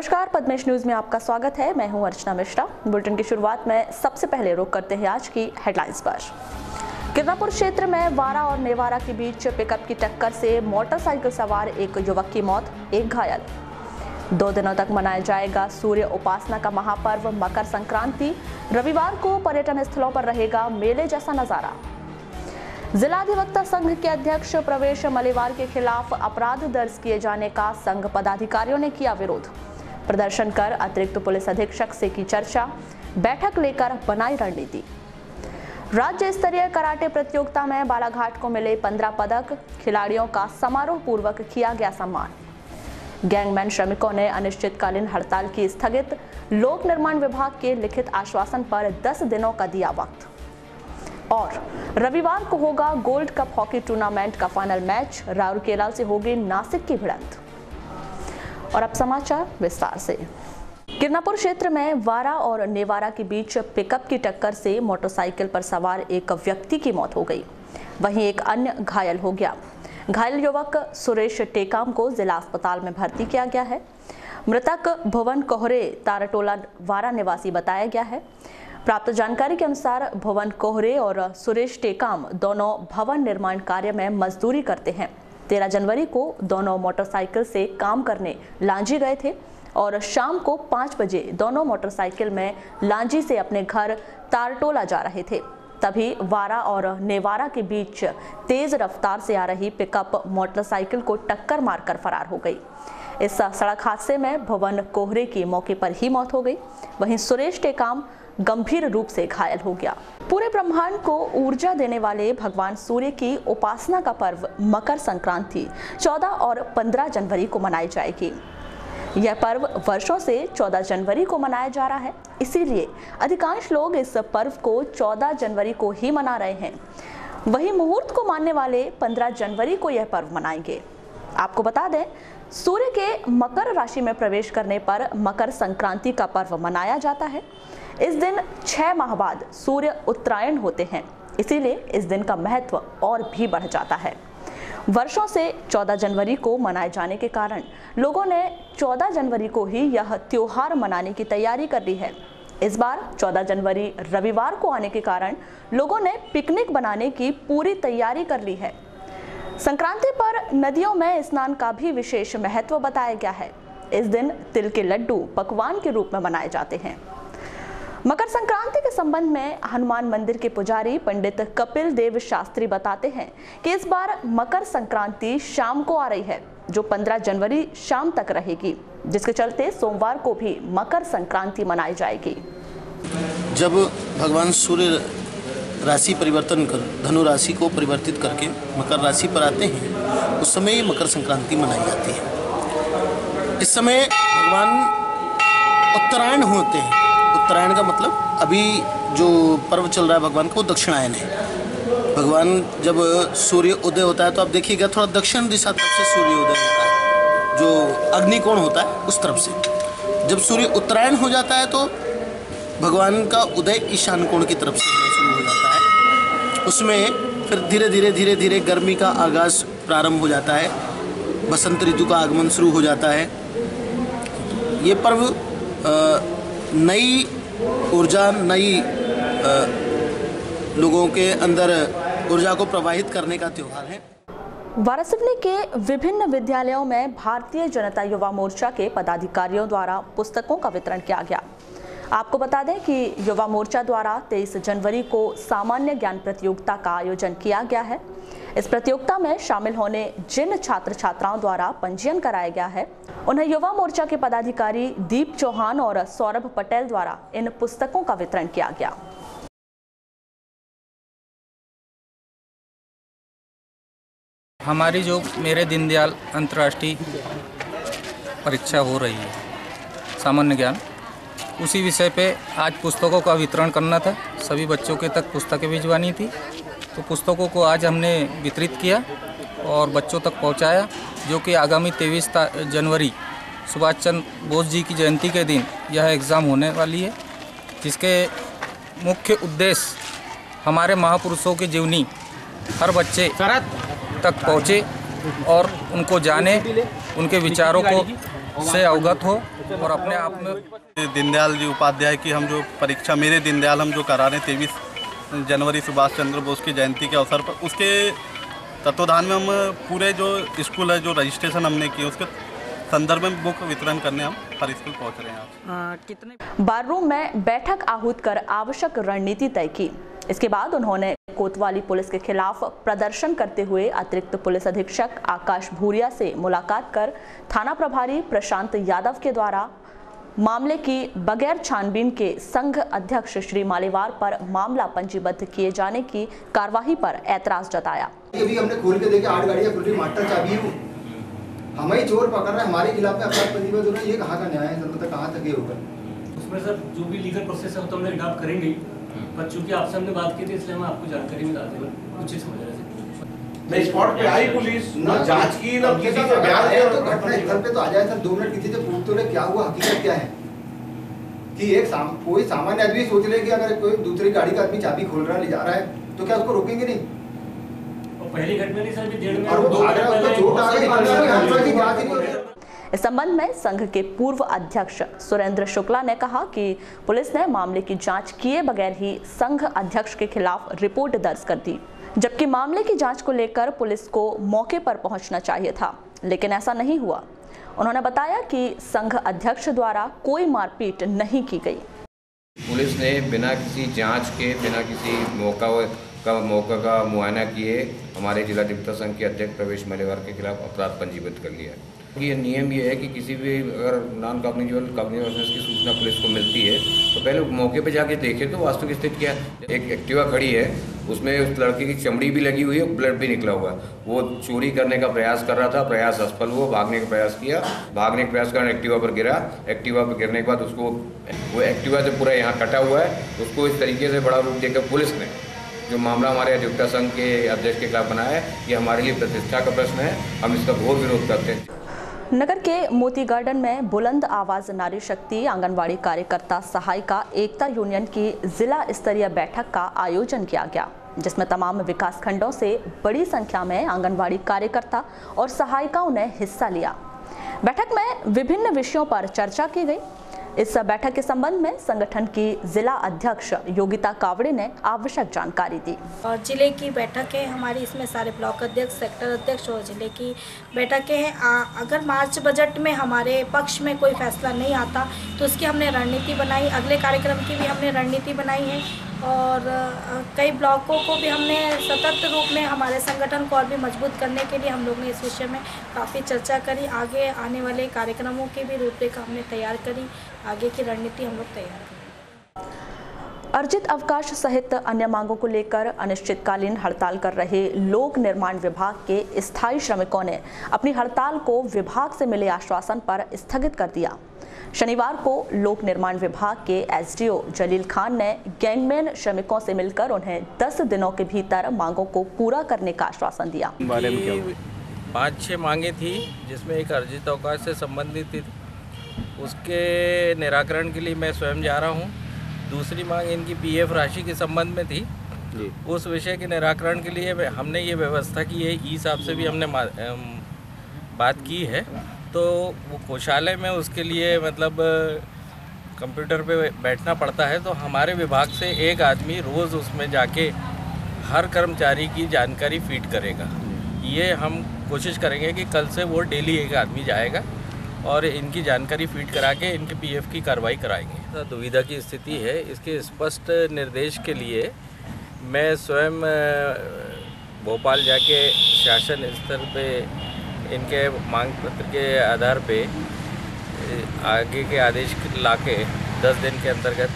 नमस्कार, पद्मेश न्यूज में आपका स्वागत है। मैं हूं अर्चना मिश्रा। बुलेटिन की शुरुआत में सबसे पहले रुख करते हैं आज की हेडलाइंस पर। किरनापुर क्षेत्र में वारा और नेवारा के बीच पिकअप की टक्कर से मोटरसाइकिल सवार एक युवक की मौत, एक घायल। 2 दिनों तक मनाया जाएगा सूर्य उपासना का महापर्व मकर संक्रांति। रविवार को पर्यटन स्थलों पर रहेगा मेले जैसा नजारा। जिला अधिवक्ता संघ के अध्यक्ष प्रवेश मलिवार के खिलाफ अपराध दर्ज किए जाने का संघ पदाधिकारियों ने किया विरोध। प्रदर्शन कर अतिरिक्त पुलिस अधीक्षक से की चर्चा, बैठक लेकर बनाई रणनीति। राज्य स्तरीय कराटे प्रतियोगिता में बालाघाट को मिले 15 पदक, खिलाड़ियों का समारोह पूर्वक किया गया सम्मान। गैंगमैन श्रमिकों ने अनिश्चितकालीन हड़ताल की स्थगित, लोक निर्माण विभाग के लिखित आश्वासन पर 10 दिनों का दिया वक्त। और रविवार को होगा गोल्ड कप हॉकी टूर्नामेंट का फाइनल मैच, राउरकेला से होगी नासिक की भिड़ंत। और अब समाचार विस्तार से। किरनापुर क्षेत्र में वारा और नेवारा के बीच पिकअप की टक्कर से मोटरसाइकिल पर सवार एक व्यक्ति की मौत हो गई, वहीं एक अन्य घायल हो गया। घायल युवक सुरेश टेकाम को जिला अस्पताल में भर्ती किया गया है। मृतक भुवन कोहरे ताराटोला वारा निवासी बताया गया है। प्राप्त जानकारी के अनुसार भुवन कोहरे और सुरेश टेकाम दोनों भवन निर्माण कार्य में मजदूरी करते हैं। 13 जनवरी को दोनों मोटरसाइकिल से काम करने लांजी गए थे और शाम को 5 बजे दोनों मोटरसाइकिल में लांजी से अपने घर तारटोला जा रहे थे। तभी वारा और नेवारा के बीच तेज रफ्तार से आ रही पिकअप मोटरसाइकिल को टक्कर मारकर फरार हो गई। इस सड़क हादसे में भुवन कोहरे की मौके पर ही मौत हो गई, वहीं सुरेश टेकाम गंभीर रूप से घायल हो गया। पूरे ब्रह्मांड को ऊर्जा देने वाले भगवान सूर्य की उपासना का पर्व मकर संक्रांति 14 और 15 जनवरी को मनाई जाएगी। यह पर्व वर्षों से 14 जनवरी को मनाया जा रहा है, इसीलिए अधिकांश लोग इस पर्व को 14 जनवरी को ही मना रहे हैं। वहीं मुहूर्त को मानने वाले 15 जनवरी को यह पर्व मनाएंगे। आपको बता दें, सूर्य के मकर राशि में प्रवेश करने पर मकर संक्रांति का पर्व मनाया जाता है। इस दिन 6 माह बाद सूर्य उत्तरायण होते हैं, इसीलिए इस दिन का महत्व और भी बढ़ जाता है। वर्षों से 14 जनवरी को मनाए जाने के कारण लोगों ने 14 जनवरी को ही यह त्योहार मनाने की तैयारी कर ली है। इस बार 14 जनवरी रविवार को आने के कारण लोगों ने पिकनिक बनाने की पूरी तैयारी कर ली है। संक्रांति पर नदियों में स्नान का भी विशेष महत्व बताया गया है। इस दिन तिल के लड्डू पकवान के रूप में मनाए जाते हैं। मकर संक्रांति के संबंध में हनुमान मंदिर के पुजारी पंडित कपिल देव शास्त्री बताते हैं कि इस बार मकर संक्रांति शाम को आ रही है, जो 15 जनवरी शाम तक रहेगी, जिसके चलते सोमवार को भी मकर संक्रांति मनाई जाएगी। जब भगवान सूर्य राशि परिवर्तन कर धनु राशि को परिवर्तित करके मकर राशि पर आते हैं, उस समय मकर संक्रांति मनाई जाती है। इस समय भगवान उत्तरायण होते हैं। उत्तरायण का मतलब अभी जो पर्व चल रहा है भगवान का, वो दक्षिणायन है। भगवान जब सूर्य उदय होता है तो आप देखिएगा थोड़ा दक्षिण दिशा तरफ से सूर्य उदय होता है, जो अग्निकोण होता है उस तरफ से। जब सूर्य उत्तरायण हो जाता है तो भगवान का उदय ईशान कोण की तरफ से शुरू हो जाता है। उसमें फिर धीरे धीरे गर्मी का आगाज प्रारंभ हो जाता है, बसंत ऋतु का आगमन शुरू हो जाता है। ये पर्व नई ऊर्जा, नई लोगों के अंदर ऊर्जा को प्रवाहित करने का त्योहार है। वारासिवनी के विभिन्न विद्यालयों में भारतीय जनता युवा मोर्चा के पदाधिकारियों द्वारा पुस्तकों का वितरण किया गया। आपको बता दें कि युवा मोर्चा द्वारा 23 जनवरी को सामान्य ज्ञान प्रतियोगिता का आयोजन किया गया है। इस प्रतियोगिता में शामिल होने जिन छात्र छात्राओं द्वारा पंजीयन कराया गया है, उन्हें युवा मोर्चा के पदाधिकारी दीप चौहान और सौरभ पटेल द्वारा इन पुस्तकों का वितरण किया गया। हमारी जो मेरे दीनदयाल अंतर्राष्ट्रीय परीक्षा हो रही है सामान्य ज्ञान, उसी विषय पे आज पुस्तकों का वितरण करना था। सभी बच्चों के तक पुस्तकें भिजवानी थी, तो पुस्तकों को आज हमने वितरित किया और बच्चों तक पहुंचाया, जो कि आगामी 23 जनवरी सुभाष चंद्र बोस जी की जयंती के दिन यह एग्ज़ाम होने वाली है, जिसके मुख्य उद्देश्य हमारे महापुरुषों की जीवनी हर बच्चे तक पहुँचे और उनको जाने, उनके विचारों को से अवगत हो और अपने आप में। दीनदयाल जी उपाध्याय की हम जो परीक्षा मेरे दीनदयाल हम जो करा रहे हैं 23 जनवरी सुभाष चंद्र बोस की जयंती के अवसर पर, उसके तत्वाधान में हम पूरे जो स्कूल है जो रजिस्ट्रेशन हमने किए उसके संदर्भ में बुक वितरण करने हम हर स्कूल पहुँच रहे हैं। कितने बार रूम में बैठक आहूत कर आवश्यक रणनीति तय की। इसके बाद उन्होंने कोतवाली पुलिस के खिलाफ प्रदर्शन करते हुए अतिरिक्त पुलिस अधीक्षक आकाश भूरिया से मुलाकात कर थाना प्रभारी प्रशांत यादव के द्वारा मामले की बगैर छानबीन के संघ अध्यक्ष श्री मालीवार पर मामला पंजीबद्ध किए जाने की कार्यवाही पर ऐतराज जताया। अभी हमने खोल के देखे 8 गाड़ियां खुल रही, मास्टर चाबी है, हमें ही चोर पकड़ रहा है, हमारे खिलाफ में अपराध पंजीबद्ध हो रहा है। ये कहाँ का न्याय है सर? मतलब कहाँ तक ये होगा? उसमें सर जो भी लीगल प्रोसेस है वो तो हमने रिकॉर्ड करेंगे, पर चूंकि आपसे हमने बात की थी इसलिए हम आपको जानकारी में डाल देंगे कुछ इस वजह से। नहीं, स्पॉट पे आई पुलिस ना जांच की ना किसी से बयान है तो घटना स्थल पे तो आ जाए सर, 2 मिनट किसी से पूछ तो ले क्या हुआ, हकीकत क्या है। कि एक कोई सामान्य आदमी सोच ले कि अगर कोई दूसरी गाड़ी का आदमी चाबी खोल रहा है, ले जा रहा है, तो क्या उसको रोकेंगे नहीं? पहली घटना नहीं सर, भी 1.5 और वो भाग रहा है, उसको चोट आ गई, बात ही नहीं। इस संबंध में संघ के पूर्व अध्यक्ष सुरेंद्र शुक्ला ने कहा कि पुलिस ने मामले की जांच किए बगैर ही संघ अध्यक्ष के खिलाफ रिपोर्ट दर्ज कर दी, जबकि मामले की जांच को लेकर पुलिस को मौके पर पहुंचना चाहिए था, लेकिन ऐसा नहीं हुआ। उन्होंने बताया कि संघ अध्यक्ष द्वारा कोई मारपीट नहीं की गई। पुलिस ने बिना किसी जांच के, बिना किसी मौका का मुआयना किए हमारे जिला अधिवक्ता संघ के अध्यक्ष प्रवेश मालीवार के खिलाफ अपराध पंजीबद्ध कर लिया। ये नियम ये है कि किसी भी अगर नॉन कॉग्निजेबल ऑफेंस की सूचना पुलिस को मिलती है तो पहले मौके पे जाके देखे तो वास्तविक स्थिति क्या है। एक एक्टिवा खड़ी है, उसमें उस लड़के की चमड़ी भी लगी हुई है, ब्लड भी निकला हुआ है। वो चोरी करने का प्रयास कर रहा था, प्रयास असफल हुआ, भागने का प्रयास किया, भागने का प्रयास करने एक्टिवा पर गिरा। एक्टिवा पर गिरने के बाद उसको वो एक्टिवा से पूरा यहाँ कटा हुआ है, उसको इस तरीके से बड़ा रूप देकर पुलिस ने जो मामला हमारे अधिवक्ता संघ के अध्यक्ष के खिलाफ बनाया है, ये हमारे लिए प्रतिष्ठा का प्रश्न है, हम इसका घोर विरोध करते हैं। नगर के मोती गार्डन में बुलंद आवाज नारी शक्ति आंगनवाड़ी कार्यकर्ता सहायिका एकता यूनियन की जिला स्तरीय बैठक का आयोजन किया गया, जिसमें तमाम विकास खंडों से बड़ी संख्या में आंगनवाड़ी कार्यकर्ता और सहायिकाओं ने हिस्सा लिया। बैठक में विभिन्न विषयों पर चर्चा की गई। इस बैठक के संबंध में संगठन की जिला अध्यक्ष योगिता कावड़े ने आवश्यक जानकारी दी। और जिले की बैठक है हमारी, इसमें सारे ब्लॉक अध्यक्ष, सेक्टर अध्यक्ष और जिले की बैठकें हैं। अगर मार्च बजट में हमारे पक्ष में कोई फैसला नहीं आता तो उसकी हमने रणनीति बनाई, अगले कार्यक्रम की भी हमने रणनीति बनाई है और कई ब्लॉकों को भी हमने सतत रूप में हमारे संगठन को और भी मजबूत करने के लिए हम लोग ने इस विषय में काफ़ी चर्चा करी। आगे आने वाले कार्यक्रमों की भी रूपरेखा हमने तैयार करी, आगे की रणनीति हम लोग तैयार करें। अर्जित अवकाश सहित अन्य मांगों को लेकर अनिश्चितकालीन हड़ताल कर रहे लोक निर्माण विभाग के स्थायी श्रमिकों ने अपनी हड़ताल को विभाग से मिले आश्वासन पर स्थगित कर दिया। शनिवार को लोक निर्माण विभाग के एसडीओ जलील खान ने गैंगमैन श्रमिकों से मिलकर उन्हें 10 दिनों के भीतर मांगों को पूरा करने का आश्वासन दिया। 5-6 मांगे थी जिसमें एक अर्जित अवकाश से संबंधित थी, उसके निराकरण के लिए मैं स्वयं जा रहा हूं। दूसरी मांग इनकी पीएफ राशि के संबंध में थी, उस विषय के निराकरण के लिए हमने ये व्यवस्था की है। ई साहब से भी हमने बात की है, तो वो कोषालय में उसके लिए मतलब कंप्यूटर पे बैठना पड़ता है, तो हमारे विभाग से एक आदमी रोज़ उसमें जाके हर कर्मचारी की जानकारी फीड करेगा। ये हम कोशिश करेंगे कि कल से वो डेली एक आदमी जाएगा और इनकी जानकारी फीड करा के इनके पीएफ की कार्रवाई कराएंगे। दुविधा की स्थिति है, इसके स्पष्ट निर्देश के लिए मैं स्वयं भोपाल जाके शासन स्तर पे इनके मांग पत्र के आधार पे आगे के आदेश लाके 10 दिन के अंतर्गत।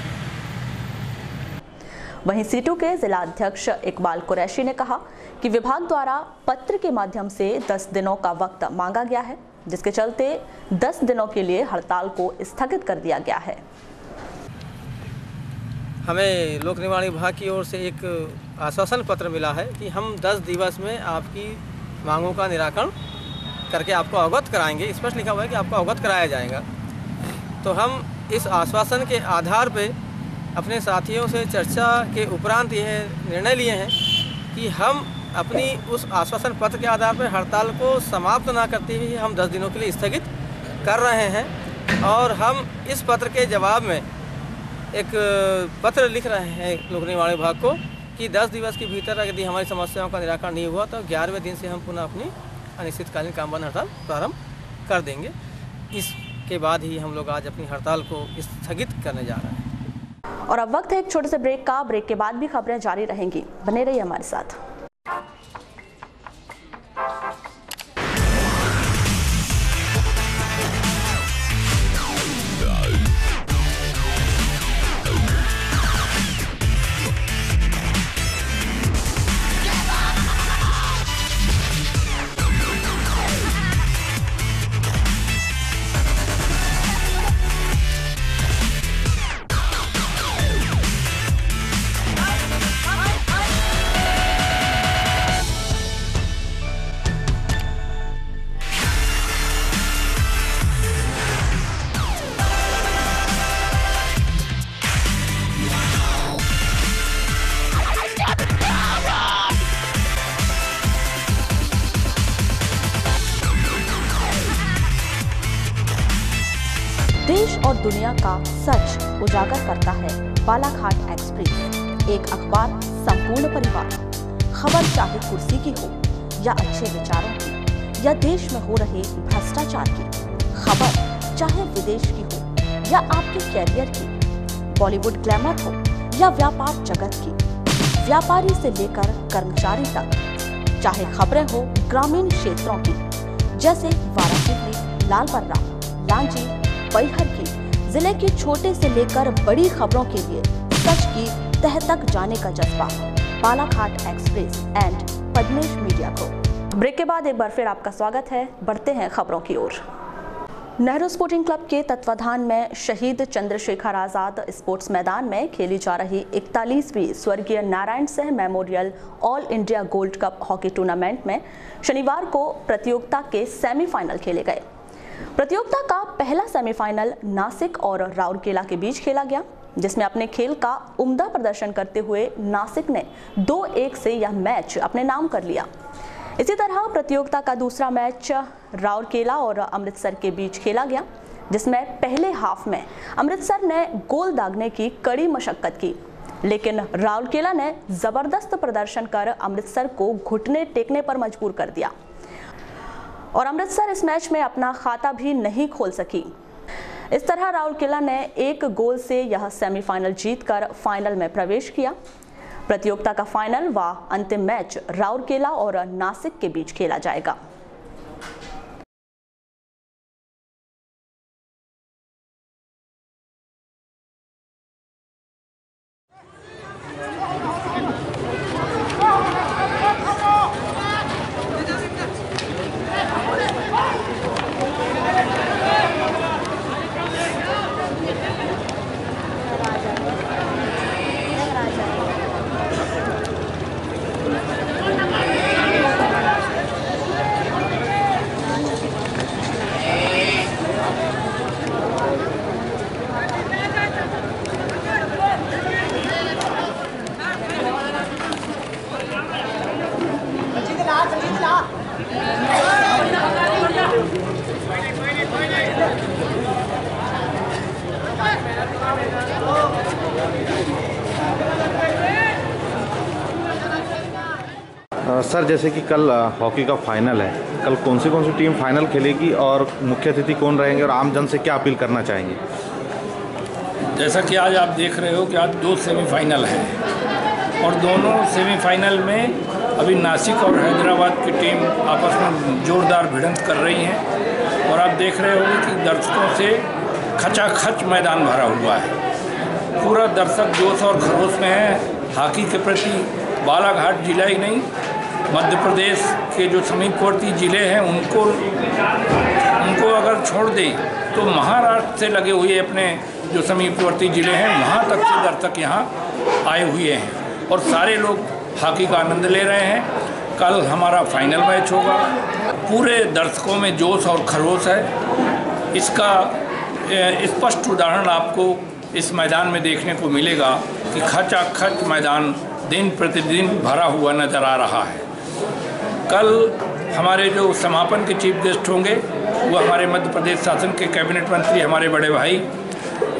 वहीं सीटू के जिला अध्यक्ष इकबाल कुरैशी ने कहा कि विभाग द्वारा पत्र के माध्यम से 10 दिनों का वक्त मांगा गया है, जिसके चलते 10 दिनों के लिए हड़ताल को स्थगित कर दिया गया है। हमें लोक निर्माण विभाग की ओर से एक आश्वासन पत्र मिला है कि हम 10 दिवस में आपकी मांगों का निराकरण करके आपको अवगत कराएंगे। स्पष्ट लिखा हुआ है कि आपको अवगत कराया जाएगा। तो हम इस आश्वासन के आधार पे अपने साथियों से चर्चा के उपरांत यह निर्णय लिए हैं कि हम अपनी उस आश्वासन पत्र के आधार पर हड़ताल को समाप्त ना करते हुए हम 10 दिनों के लिए स्थगित कर रहे हैं और हम इस पत्र के जवाब में एक पत्र लिख रहे हैं लोक निर्माण विभाग को कि 10 दिवस के भीतर यदि हमारी समस्याओं का निराकरण नहीं हुआ तो 11वें दिन से हम पुनः अपनी अनिश्चितकालीन काम बंद हड़ताल प्रारंभ कर देंगे। इसके बाद ही हम लोग आज अपनी हड़ताल को स्थगित करने जा रहे हैं। और अब वक्त है एक छोटे से ब्रेक का। ब्रेक के बाद भी खबरें जारी रहेंगी, बने रहिए हमारे साथ। देश और दुनिया का सच उजागर करता है बालाघाट एक्सप्रेस, एक अखबार संपूर्ण परिवार। खबर चाहे कुर्सी की हो या अच्छे विचारों की या देश में हो रहे भ्रष्टाचार की, खबर चाहे विदेश की हो या आपके कैरियर की, बॉलीवुड ग्लैमर हो या व्यापार जगत की, व्यापारी से लेकर कर्मचारी तक, चाहे खबरें हो ग्रामीण क्षेत्रों की जैसे वाराणसी, लालबर्रा, लांजी, बैहर की, जिले की छोटे से लेकर बड़ी खबरों के लिए सच की तह तक जाने का जज्बा, Balaghat express and Padmesh media को। ब्रेक के बाद एक बार फिर आपका स्वागत है। बढ़ते हैं खबरों की ओर। नेहरू स्पोर्टिंग क्लब के तत्वाधान में शहीद चंद्रशेखर आजाद स्पोर्ट्स मैदान में खेली जा रही 41वीं स्वर्गीय Narayan Singh memorial all India gold cup hockey tournament में शनिवार को प्रतियोगिता के सेमीफाइनल खेले गए। प्रतियोगिता का पहला सेमीफाइनल नासिक और राउरकेला के बीच खेला गया, जिसमें अपने खेल का उम्दा प्रदर्शन करते हुए नासिक ने 2-1 से यह मैच अपने नाम कर लिया। इसी तरह प्रतियोगिता का दूसरा मैच राउरकेला और अमृतसर के बीच खेला गया, जिसमें पहले हाफ में अमृतसर ने गोल दागने की कड़ी मशक्कत की, लेकिन राउरकेला ने जबरदस्त प्रदर्शन कर अमृतसर को घुटने टेकने पर मजबूर कर दिया और अमृतसर इस मैच में अपना खाता भी नहीं खोल सकी। इस तरह राउरकेला ने 1 गोल से यह सेमीफाइनल जीतकर फाइनल में प्रवेश किया। प्रतियोगिता का फाइनल व अंतिम मैच राउरकेला और नासिक के बीच खेला जाएगा। सर, जैसे कि कल हॉकी का फाइनल है, कल कौन सी टीम फाइनल खेलेगी और मुख्य अतिथि कौन रहेंगे और आम जन से क्या अपील करना चाहेंगे? जैसा कि आज आप देख रहे हो कि आज 2 सेमीफाइनल हैं और दोनों सेमीफाइनल में अभी नासिक और हैदराबाद की टीम आपस में जोरदार भिड़ंत कर रही हैं और आप देख रहे होंगे कि दर्शकों से खचाखच मैदान भरा हुआ है। पूरा दर्शक जोश और खरोश में है हॉकी के प्रति। बालाघाट जिला ही नहीं, मध्य प्रदेश के जो समीपवर्ती ज़िले हैं उनको अगर छोड़ दें तो महाराष्ट्र से लगे हुए अपने जो समीपवर्ती ज़िले हैं वहाँ तक से दर्शक यहाँ आए हुए हैं और सारे लोग हॉकी का आनंद ले रहे हैं। कल हमारा फाइनल मैच होगा। पूरे दर्शकों में जोश और खरोश है। इसका स्पष्ट उदाहरण आपको इस मैदान में देखने को मिलेगा कि खचाखच मैदान दिन प्रतिदिन भरा हुआ नज़र आ रहा है। कल हमारे जो समापन के चीफ गेस्ट होंगे वो हमारे मध्य प्रदेश शासन के कैबिनेट मंत्री, हमारे बड़े भाई,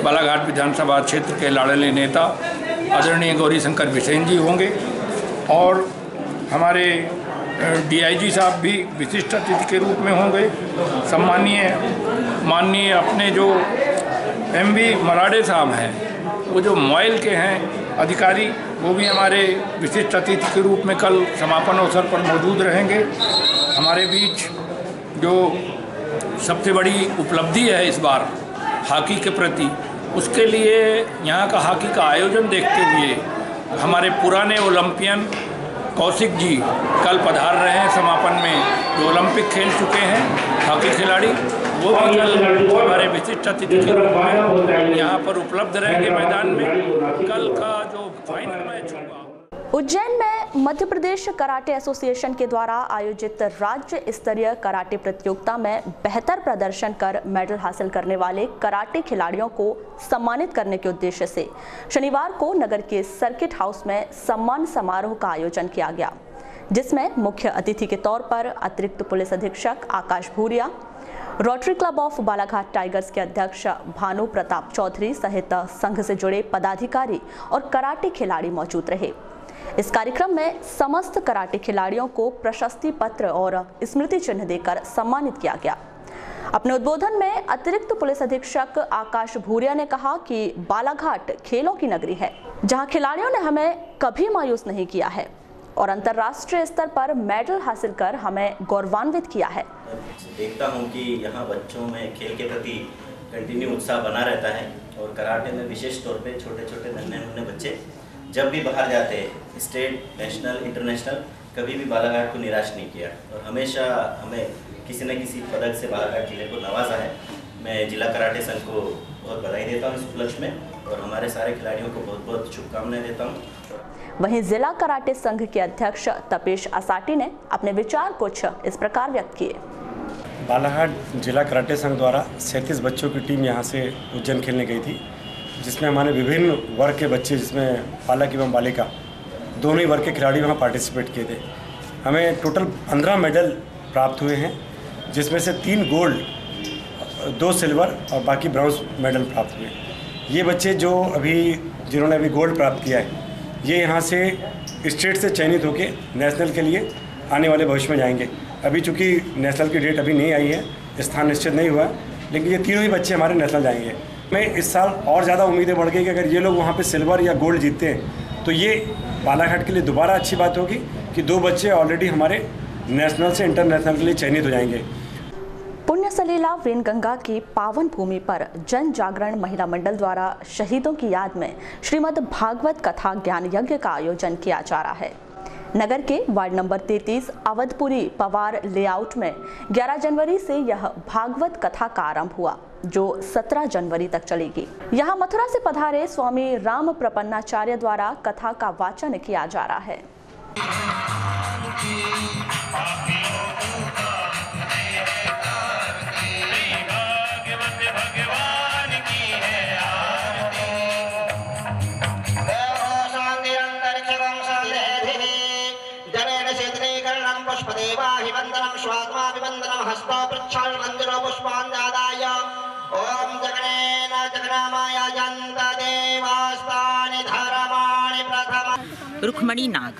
बालाघाट विधानसभा क्षेत्र के लाडले नेता आदरणीय गौरी शंकर बिसेन जी होंगे और हमारे DIG साहब भी विशिष्ट अतिथि के रूप में होंगे। माननीय अपने जो MV मराडे साहब हैं, वो जो मोइल के हैं अधिकारी, वो भी हमारे विशिष्ट अतिथि के रूप में कल समापन अवसर पर मौजूद रहेंगे। हमारे बीच जो सबसे बड़ी उपलब्धि है इस बार हॉकी के प्रति, उसके लिए यहाँ का हॉकी का आयोजन देखते हुए हमारे पुराने ओलंपियन कौशिक जी कल पधार रहे हैं समापन में, जो ओलंपिक खेल चुके हैं हॉकी खिलाड़ी, वो भी कल हमारे विशिष्ट अतिथि के रूप में यहाँ पर उपलब्ध रहेंगे मैदान में। कल का जो फाइनल मैच होगा उज्जैन में मध्य प्रदेश कराटे एसोसिएशन के द्वारा आयोजित राज्य स्तरीय कराटे प्रतियोगिता में बेहतर प्रदर्शन कर मेडल हासिल करने वाले कराटे खिलाड़ियों को सम्मानित करने के उद्देश्य से शनिवार को नगर के सर्किट हाउस में सम्मान समारोह का आयोजन किया गया, जिसमें मुख्य अतिथि के तौर पर अतिरिक्त पुलिस अधीक्षक Akash Bhuria, rotary club of Balaghat tigers के अध्यक्ष भानु प्रताप चौधरी सहित संघ से जुड़े पदाधिकारी और कराटे खिलाड़ी मौजूद रहे। इस कार्यक्रम में समस्त कराटे खिलाड़ियों को प्रशस्ति पत्र और स्मृति चिन्ह देकर सम्मानित किया गया। अपने उद्बोधन में अतिरिक्त पुलिस अधीक्षक आकाश भूरिया ने कहा कि बालाघाट खेलों की नगरी है, जहां खिलाड़ियों ने हमें कभी मायूस नहीं किया है और अंतर्राष्ट्रीय स्तर पर मेडल हासिल कर हमें गौरवान्वित किया है। देखता हूं कि यहाँ बच्चों में खेल के प्रति कंटिन्यू उत्साह बना रहता है और कराटे में विशेष तौर पे छोटे छोटे नन्हे बच्चे जब भी बाहर जाते हैं, स्टेट, नेशनल, इंटरनेशनल, कभी भी बालाघाट को निराश नहीं किया और हमेशा हमें किसी न किसी पदक से बालाघाट जिले को नवाजा है। मैं जिला कराटे संघ को बहुत बधाई देता हूँ इस उपलक्ष्य में और हमारे सारे खिलाड़ियों को बहुत बहुत शुभकामनाएं देता हूँ। वहीं जिला कराटे संघ के अध्यक्ष तपेश असाटी ने अपने विचार कुछ इस प्रकार व्यक्त किए। बालाघाट जिला कराटे संघ द्वारा 37 बच्चों की टीम यहाँ से उज्जैन खेलने गई थी, जिसमें हमारे विभिन्न वर्ग के बच्चे, जिसमें बालक एवं बालिका दोनों ही वर्ग के खिलाड़ी वहाँ पार्टिसिपेट किए थे। हमें टोटल 15 मेडल प्राप्त हुए हैं, जिसमें से 3 गोल्ड, 2 सिल्वर और बाकी ब्रॉन्ज मेडल प्राप्त हुए। ये बच्चे जिन्होंने अभी गोल्ड प्राप्त किया है, ये यहाँ से स्टेट से चयनित होकर नेशनल के लिए आने वाले भविष्य में जाएंगे। अभी चूँकि नेशनल की डेट अभी नहीं आई है, स्थान निश्चित नहीं हुआ, लेकिन ये तीनों ही बच्चे हमारे नेशनल जाएंगे। मैं इस साल और ज़्यादा उम्मीदें बढ़ गई कि अगर ये लोग वहाँ पे सिल्वर या गोल्ड जीतते हैं तो ये बालाघाट के लिए दोबारा अच्छी बात होगी कि 2 बच्चे ऑलरेडी हमारे नेशनल से इंटरनेशनल के लिए चयनित हो जाएंगे। पुण्य सलीला वेनगंगा की पावन भूमि पर जन जागरण महिला मंडल द्वारा शहीदों की याद में श्रीमद् भागवत कथा ज्ञान यज्ञ का आयोजन किया जा रहा है। नगर के ward number 33 Awadhpuri Pawar layout में 11 जनवरी से यह भागवत कथा का आरंभ हुआ, जो 17 जनवरी तक चलेगी। यहाँ मथुरा से पधारे स्वामी राम प्रपन्नाचार्य द्वारा कथा का वाचन किया जा रहा है। पुष्पदेवाभिवन्दनं स्वात्माभिवन्दनं हस्तो प्रक्षालनं मन्दिरो पुष्पाञ्जादाय ओम जगनेन जगनामाय जन्त देवास्तानि धर्माणि प्रथम। रुक्मणी नाग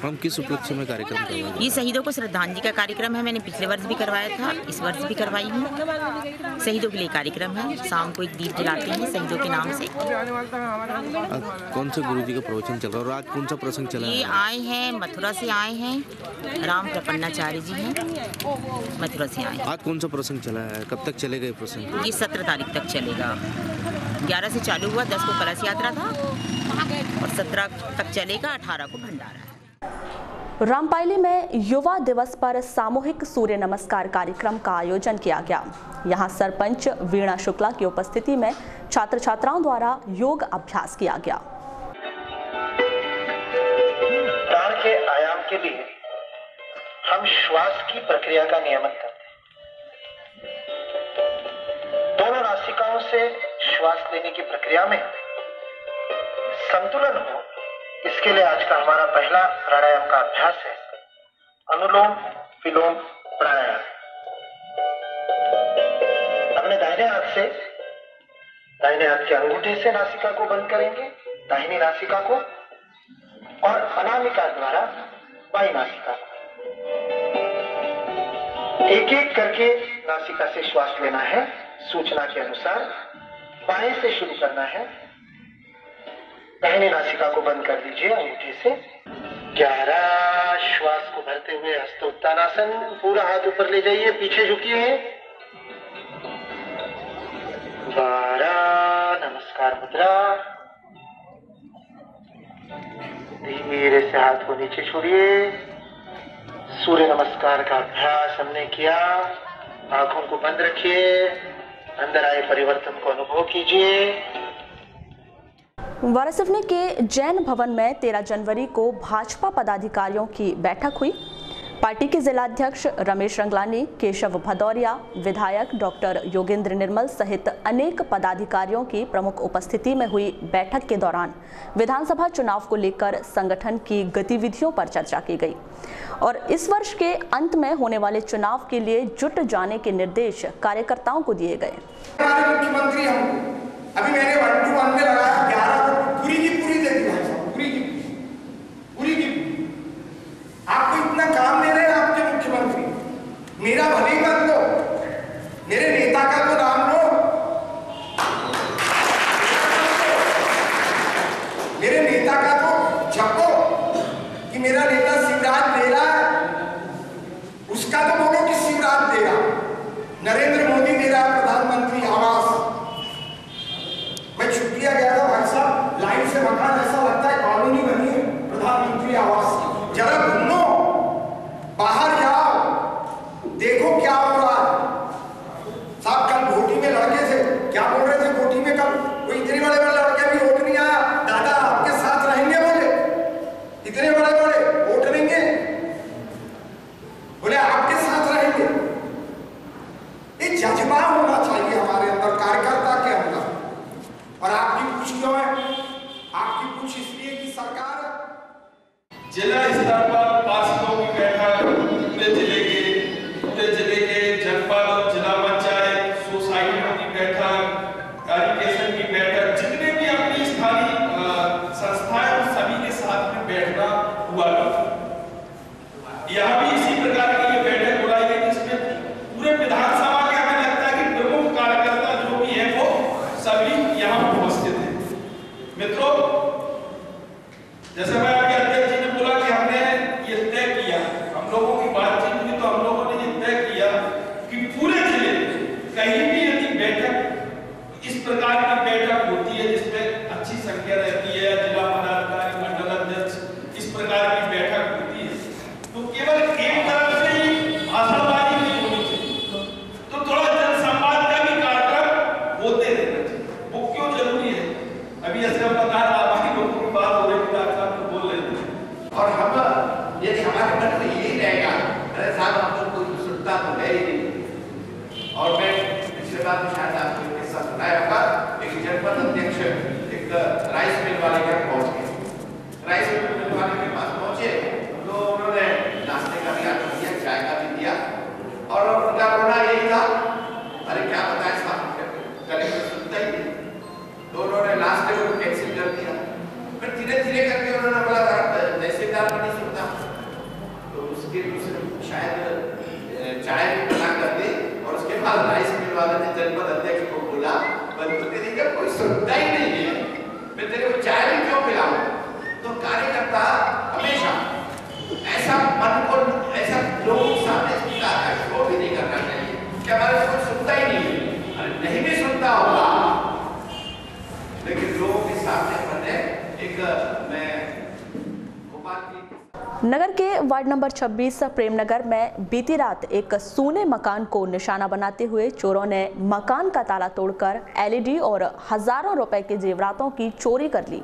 हम किस उपलक्ष्य में कार्यक्रम कर रहे हैं? ये शहीदों को श्रद्धांजलि का कार्यक्रम है। मैंने पिछले वर्ष भी करवाया था, इस वर्ष भी करवाई हूँ। शहीदों के लिए कार्यक्रम है। शाम को एक दीप जलाते हैं शहीदों के नाम से। कौन से गुरुजी का प्रवचन चल रहा है और आज कौन सा प्रसंग चला है? ये आए हैं मथुरा से आए हैं, राम प्रपन्नाचार्य जी हैं, मथुरा से आए। आज कौन सा प्रसंग चला है? कब तक चलेगा ये प्रसंग? ये 17 तारीख तक चलेगा। 11 से चालू हुआ, 10 को कलश यात्रा था और 17 तक चलेगा, 18 को भंडारा है। रामपायली में युवा दिवस पर सामूहिक सूर्य नमस्कार कार्यक्रम का आयोजन किया गया। यहां सरपंच वीणा शुक्ला की उपस्थिति में छात्र छात्राओं द्वारा योग अभ्यास किया गया। प्राण के आयाम के लिए हम श्वास की प्रक्रिया का नियमन करते हैं। दोनों नासिकाओं से श्वास लेने की प्रक्रिया में संतुलन हो, इसके लिए आज का हमारा पहला प्राणायाम का अभ्यास है अनुलोम विलोम प्राणायाम। दाहिने हाथ के अंगूठे से नासिका को बंद करेंगे, दाहिनी नासिका को, और अनामिका द्वारा बाई नासिका को। एक एक करके नासिका से श्वास लेना है। सूचना के अनुसार बाएं से शुरू करना है। दाहिनी नासिका को बंद कर दीजिए अंगूठे से। 11 श्वास को भरते हुए हस्तोत्तानासन, पूरा हाथ ऊपर ले जाइए, पीछे झुकिए। 12 नमस्कार मुद्रा। धीरे से हाथ को नीचे छोड़िए। सूर्य नमस्कार का अभ्यास हमने किया। आंखों को बंद रखिए, अंदर आए परिवर्तन को अनुभव कीजिए। वारासिवनी के जैन भवन में 13 जनवरी को भाजपा पदाधिकारियों की बैठक हुई। पार्टी के जिलाध्यक्ष रमेश रंगलानी, केशव भदौरिया, विधायक डॉक्टर योगेंद्र निर्मल सहित अनेक पदाधिकारियों की प्रमुख उपस्थिति में हुई बैठक के दौरान विधानसभा चुनाव को लेकर संगठन की गतिविधियों पर चर्चा की गई और इस वर्ष के अंत में होने वाले चुनाव के लिए जुट जाने के निर्देश कार्यकर्ताओं को दिए गए। मुख्यमंत्री अभी मैंने 1-2-1 में लगाया 11 पूरी की पूरी दे दी भाई साहब, पूरी की आपको इतना काम दे रहे हैं आपके मुख्यमंत्री। मेरा भले मत लो, मेरे नेता का तो नाम लो, मेरे नेता का तो जपो कि मेरा नेता शिवराज दे रहा है, उसका तो बोलो कि शिवराज दे रहा, नरेंद्र मोदी दे रहा प्रधानमंत्री आवास। मैं छुट्टियां गया था भाई साहब, लाइन से मकान ऐसा लगता है कॉलोनी बनी है प्रधानमंत्री आवास। जरा घूमो, बाहर जाओ, देखो क्या हो रहा है। साहब कल घोटी में लड़के थे, क्या बोल रहे थे घोटी में कल, वो इतने बड़े बड़े लड़के भी वोट नहीं आया, दादा आपके साथ रहेंगे, बोले इतने बड़े बड़े वोट देंगे, बोले आपके साथ रहेंगे। ये जज्बा होना चाहिए हमारे अंदर, कार्यकर्ता के अंदर। और आपकी पूछ क्यों है? आपकी पूछ इसलिए कि सरकार जिला स्तर पर पार्षदों की बैठक, पूरे जिले के जनपद और जिला पंचायत सोसाइटियों की बैठक, एजुकेशन की बैठक, जितने भी अपनी स्थानीय संस्थाएं उन सभी के साथ में बैठना हुआ। यहाँ भी इसी प्रकार की ये बैठक बुलाई गई जिसमें पूरे विधानसभा के हमें लगता है कि प्रमुख कार्यकर्ता जो भी है वो सभी यहाँ उपस्थित है। मित्रों, जैसे मैं आपके अध्यक्ष जी ने बोला कि हमने ये तय किया, हम लोगों की बातचीत हुई तो हम लोगों ने ये तय किया कि पूरे जिले कहीं भी यदि बैठक इस प्रकार की बैठक होती है जिसमें अच्छी संख्या रहती है, जिला पदाधिकारी, मंडल अध्यक्ष, इस प्रकार की बैठक होती है, तो केवल एक तरफ से ही भाषणबाजी नहीं होनी चाहिए, तो थोड़ा जनसंवाद का भी कार्यक्रम होते रहना चाहिए। वो क्यों जरूरी है? अभी ऐसे हम बता रहे लोगों की बात हो रही थी, तो बोल रहे थे। और हम यदि हमारे मन में यही रहेगा, अरे साहब हम तो कोई सुनता तो है ही नहीं। और मैं पिछले बार शायद आपको किस्सा सुनाया होगा, एक जनपद अध्यक्ष एक राइस मिल वाले के पहुंच गए। राइस मिल वाले के पास पहुंचे तो उन्होंने नाश्ते का भी आर्डर दिया, चाय का भी दिया, और उनका रोना यही था, अरे क्या बताएं साहब, कलेक्टर सुनता ही नहीं। तो उन्होंने लास्ट में कैंसिल कर दिया। फिर धीरे धीरे करके उन्होंने बोला तहसीलदार भी नहीं सुनता, तो उसके शायद चाय भी बना कर दी। और उसके बाद राइस मिल वाले ने जनपद अध्यक्ष को बोला, बंधुते नहीं, जब कोई सुनता ही नहीं है मैं तेरे को चाय भी क्यों पिलाऊं? तो कार्यकर्ता हमेशा ऐसा मन को ऐसा लोगों के सामने शो भी नहीं करना चाहिए कि हमारे को सुनता ही नहीं है। नहीं भी सुनता होगा लेकिन लोगों के सामने बने एक मैं नगर के वार्ड नंबर 26 प्रेमनगर में बीती रात एक सूने मकान को निशाना बनाते हुए चोरों ने मकान का ताला तोड़कर एलईडी और हजारों रुपए के जेवरातों की चोरी कर ली।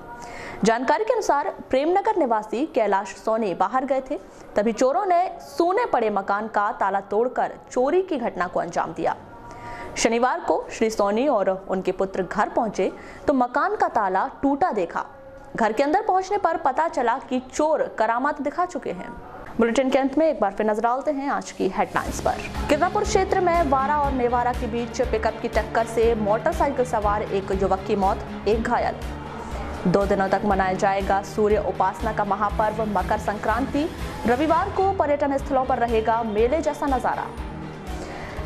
जानकारी के अनुसार प्रेमनगर निवासी कैलाश सोनी बाहर गए थे, तभी चोरों ने सूने पड़े मकान का ताला तोड़कर चोरी की घटना को अंजाम दिया। शनिवार को श्री सोनी और उनके पुत्र घर पहुंचे तो मकान का ताला टूटा देखा। घर के अंदर पहुंचने पर पता चला कि चोर करामात दिखा चुके हैं। बुलेटिन के अंत में एक बार फिर नजर डालते हैं आज की हेडलाइंस पर। किरनापुर क्षेत्र में वारा और नेवारा के बीच पिकअप की टक्कर से मोटरसाइकिल सवार एक युवक की मौत, एक घायल। 2 दिनों तक मनाया जाएगा सूर्य उपासना का महापर्व मकर संक्रांति। रविवार को पर्यटन स्थलों पर रहेगा मेले जैसा नजारा।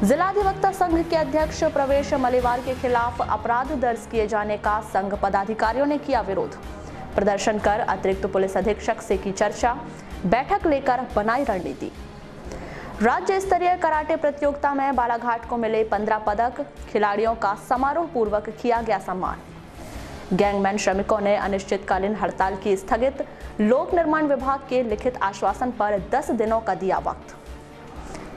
जिला अधिवक्ता संघ के अध्यक्ष प्रवेश मलेवार के खिलाफ अपराध दर्ज किए जाने का संघ पदाधिकारियों ने किया विरोध। प्रदर्शन कर अतिरिक्त पुलिस अधीक्षक से की चर्चा, बैठक लेकर बनाई रणनीति। राज्य स्तरीय कराटे प्रतियोगिता में बालाघाट को मिले 15 पदक, खिलाड़ियों का समारोह पूर्वक किया गया सम्मान। गैंगमैन श्रमिकों ने अनिश्चितकालीन हड़ताल की स्थगित, लोक निर्माण विभाग के लिखित आश्वासन पर 10 दिनों का दिया वक्त।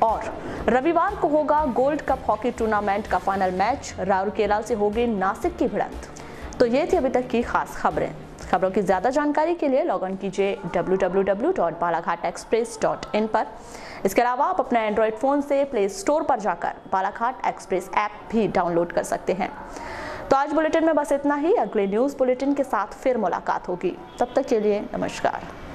और रविवार को होगा गोल्ड कप हॉकी टूर्नामेंट का फाइनल मैच, राउरकेला से होगी नासिक की भिड़ंत। तो ये थी अभी तक की खास खबरें। खबरों की ज्यादा जानकारी के लिए लॉग इन कीजिए www.balaghategxpress.in पर। इसके अलावा आप अपने एंड्रॉइड फोन से प्ले स्टोर पर जाकर बालाघाट एक्सप्रेस ऐप भी डाउनलोड कर सकते हैं। तो आज बुलेटिन में बस इतना ही। अगले न्यूज बुलेटिन के साथ फिर मुलाकात होगी। तब तक के लिए नमस्कार।